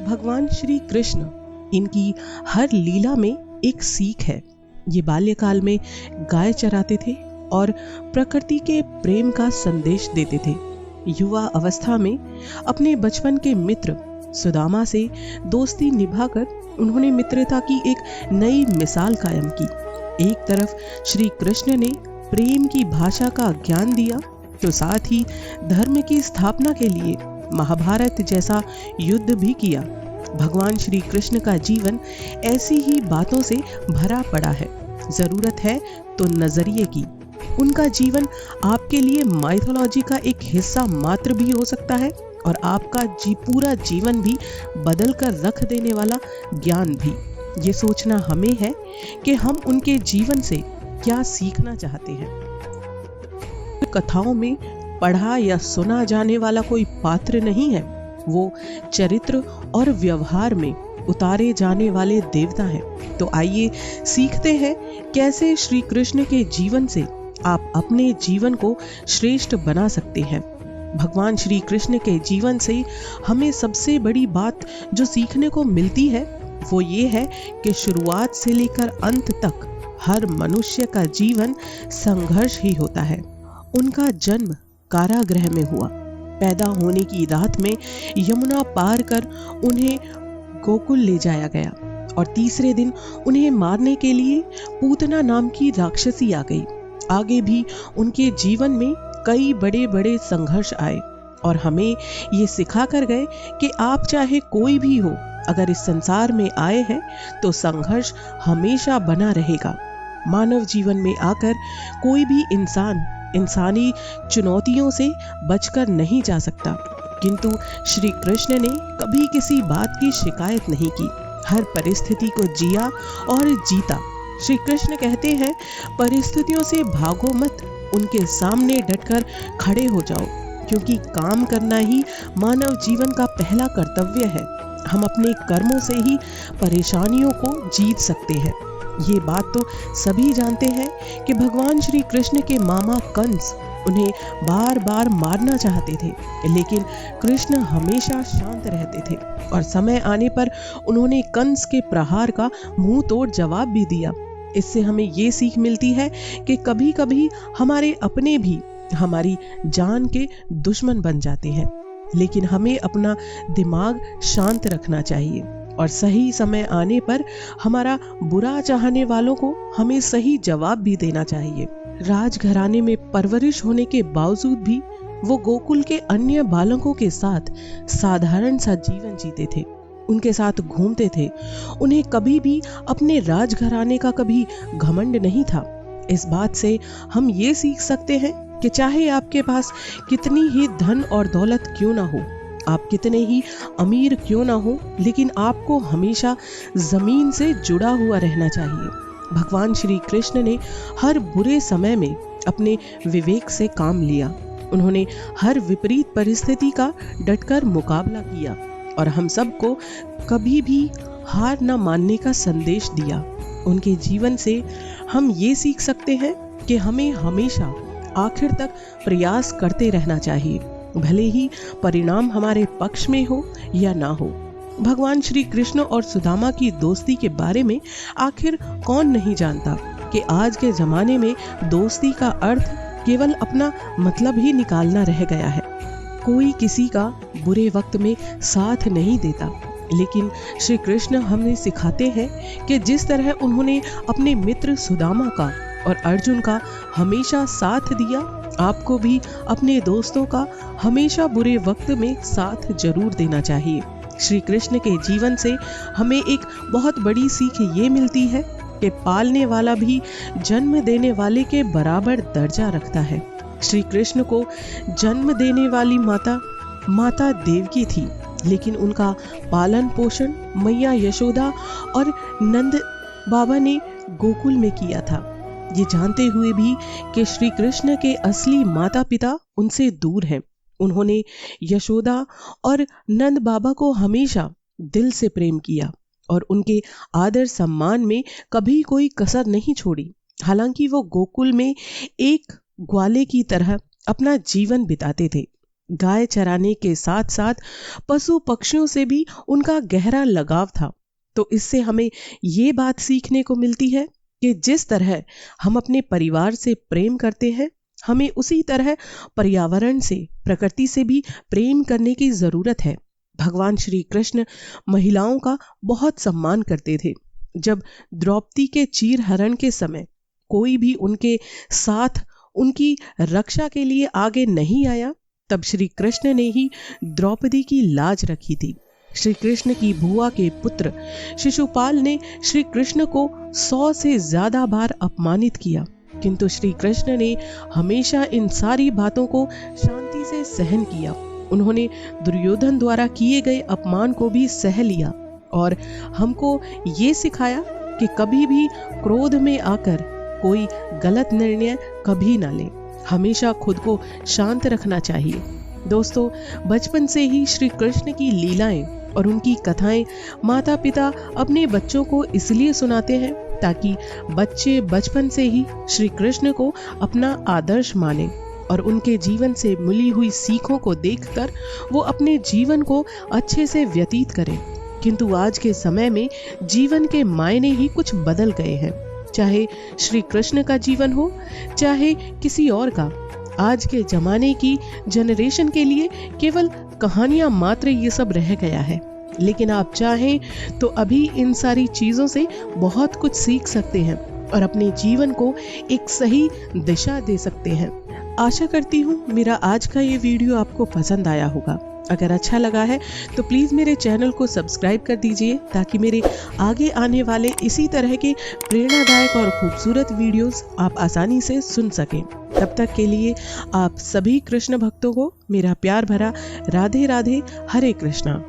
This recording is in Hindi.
भगवान श्री कृष्ण, इनकी हर लीला में एक सीख है। ये बाल्यकाल में गाय चराते थे और प्रकृति के प्रेम का संदेश देते थे। युवा अवस्था में अपने बचपन के मित्र सुदामा से दोस्ती निभाकर उन्होंने मित्रता की एक नई मिसाल कायम की। एक तरफ श्री कृष्ण ने प्रेम की भाषा का ज्ञान दिया, तो साथ ही धर्म की स्थापना के लिए महाभारत जैसा युद्ध भी किया। भगवान श्री कृष्ण का जीवन ऐसी ही बातों से भरा पड़ा है। जरूरत है तो नजरिए की। उनका जीवन आपके लिए माइथोलॉजी का एक हिस्सा मात्र भी हो सकता है और आपका पूरा जीवन भी बदल कर रख देने वाला ज्ञान भी। ये सोचना हमें है कि हम उनके जीवन से क्या सीखना चाहते हैं। कथाओं में पढ़ा या सुना जाने वाला कोई पात्र नहीं है, वो चरित्र और व्यवहार में उतारे जाने वाले देवता हैं। तो आइए सीखते हैं कैसे श्री कृष्ण के जीवन से आप अपने जीवन को श्रेष्ठ बना सकते हैं। भगवान श्री कृष्ण के जीवन से हमें सबसे बड़ी बात जो सीखने को मिलती है वो ये है कि शुरुआत से लेकर अंत तक हर मनुष्य का जीवन संघर्ष ही होता है। उनका जन्म कारागृह में हुआ। पैदा होने की रात में यमुना पार कर उन्हें गोकुल ले जाया गया और तीसरे दिन उन्हें मारने के लिए पूतना नाम की राक्षसी आ गई। आगे भी उनके जीवन में कई बड़े बड़े संघर्ष आए और हमें ये सिखा कर गए कि आप चाहे कोई भी हो, अगर इस संसार में आए हैं तो संघर्ष हमेशा बना रहेगा। मानव जीवन में आकर कोई भी इंसान इंसानी चुनौतियों से बचकर नहीं जा सकता, किंतु श्री कृष्ण ने कभी किसी बात की शिकायत नहीं की। हर परिस्थिति को जिया और जीता। श्री कृष्ण कहते हैं, परिस्थितियों से भागो मत, उनके सामने डटकर खड़े हो जाओ, क्योंकि काम करना ही मानव जीवन का पहला कर्तव्य है। हम अपने कर्मों से ही परेशानियों को जीत सकते हैं। ये बात तो सभी जानते हैं कि भगवान श्री कृष्ण के मामा कंस उन्हें बार बार मारना चाहते थे, लेकिन कृष्ण हमेशा शांत रहते थे और समय आने पर उन्होंने कंस के प्रहार का मुंह तोड़ जवाब भी दिया। इससे हमें ये सीख मिलती है कि कभी कभी हमारे अपने भी हमारी जान के दुश्मन बन जाते हैं, लेकिन हमें अपना दिमाग शांत रखना चाहिए और सही समय आने पर हमारा बुरा चाहने वालों को हमें सही जवाब भी देना चाहिए। राजघराने में परवरिश होने के बावजूद भी वो गोकुल के अन्य बालकों के साथ साधारण सा जीवन जीते थे, उनके साथ घूमते थे। उन्हें कभी भी अपने राजघराने का कभी घमंड नहीं था। इस बात से हम ये सीख सकते हैं कि चाहे आपके पास कितनी ही धन और दौलत क्यों ना हो, आप कितने ही अमीर क्यों ना हो, लेकिन आपको हमेशा जमीन से जुड़ा हुआ रहना चाहिए। भगवान श्री कृष्ण ने हर बुरे समय में अपने विवेक से काम लिया। उन्होंने हर विपरीत परिस्थिति का डटकर मुकाबला किया और हम सबको कभी भी हार न मानने का संदेश दिया। उनके जीवन से हम ये सीख सकते हैं कि हमें हमेशा आखिर तक प्रयास करते रहना चाहिए, भले ही परिणाम हमारे पक्ष में हो या ना हो। भगवान श्री कृष्ण और सुदामा की दोस्ती के बारे में आखिर कौन नहीं जानता कि आज के जमाने में दोस्ती का अर्थ केवल अपना मतलब ही निकालना रह गया है। कोई किसी का बुरे वक्त में साथ नहीं देता, लेकिन श्री कृष्ण हमें सिखाते हैं कि जिस तरह उन्होंने अपने मित्र सुदामा का और अर्जुन का हमेशा साथ दिया, आपको भी अपने दोस्तों का हमेशा बुरे वक्त में साथ जरूर देना चाहिए। श्री कृष्ण के जीवन से हमें एक बहुत बड़ी सीख ये मिलती है कि पालने वाला भी जन्म देने वाले के बराबर दर्जा रखता है। श्री कृष्ण को जन्म देने वाली माता देवकी थी, लेकिन उनका पालन पोषण मैया यशोदा और नंद बाबा ने गोकुल में किया था, ये जानते हुए भी कि श्री कृष्ण के असली माता पिता उनसे दूर हैं। उन्होंने यशोदा और नंद बाबा को हमेशा दिल से प्रेम किया और उनके आदर सम्मान में कभी कोई कसर नहीं छोड़ी। हालांकि वो गोकुल में एक ग्वाले की तरह अपना जीवन बिताते थे, गाय चराने के साथ साथ पशु पक्षियों से भी उनका गहरा लगाव था। तो इससे हमें ये बात सीखने को मिलती है कि जिस तरह हम अपने परिवार से प्रेम करते हैं, हमें उसी तरह पर्यावरण से, प्रकृति से भी प्रेम करने की जरूरत है। भगवान श्री कृष्ण महिलाओं का बहुत सम्मान करते थे। जब द्रौपदी के चीरहरण के समय कोई भी उनके साथ उनकी रक्षा के लिए आगे नहीं आया, तब श्री कृष्ण ने ही द्रौपदी की लाज रखी थी। श्री कृष्ण की बुआ के पुत्र शिशुपाल ने श्री कृष्ण को 100 से ज्यादा बार अपमानित किया, किंतु श्री कृष्ण ने हमेशा इन सारी बातों को शांति से सहन किया। उन्होंने दुर्योधन द्वारा किए गए अपमान को भी सह लिया और हमको ये सिखाया कि कभी भी क्रोध में आकर कोई गलत निर्णय कभी ना ले, हमेशा खुद को शांत रखना चाहिए। दोस्तों, बचपन से ही श्री कृष्ण की लीलाएं और उनकी कथाएं माता पिता अपने बच्चों को इसलिए सुनाते हैं ताकि बच्चे बचपन से ही श्री कृष्ण को अपना आदर्श माने और उनके जीवन से मिली हुई सीखों को देखकर वो अपने जीवन को अच्छे से व्यतीत करें। किंतु आज के समय में जीवन के मायने ही कुछ बदल गए हैं, चाहे श्री कृष्ण का जीवन हो चाहे किसी और का। आज के जमाने की जनरेशन के लिए केवल कहानियां मात्र ये सब रह गया है, लेकिन आप चाहें तो अभी इन सारी चीजों से बहुत कुछ सीख सकते हैं और अपने जीवन को एक सही दिशा दे सकते हैं। आशा करती हूँ मेरा आज का ये वीडियो आपको पसंद आया होगा। अगर अच्छा लगा है तो प्लीज मेरे चैनल को सब्सक्राइब कर दीजिए ताकि मेरे आगे आने वाले इसी तरह के प्रेरणादायक और खूबसूरत वीडियोस आप आसानी से सुन सकें। तब तक के लिए आप सभी कृष्ण भक्तों को मेरा प्यार भरा राधे राधे, हरे कृष्णा।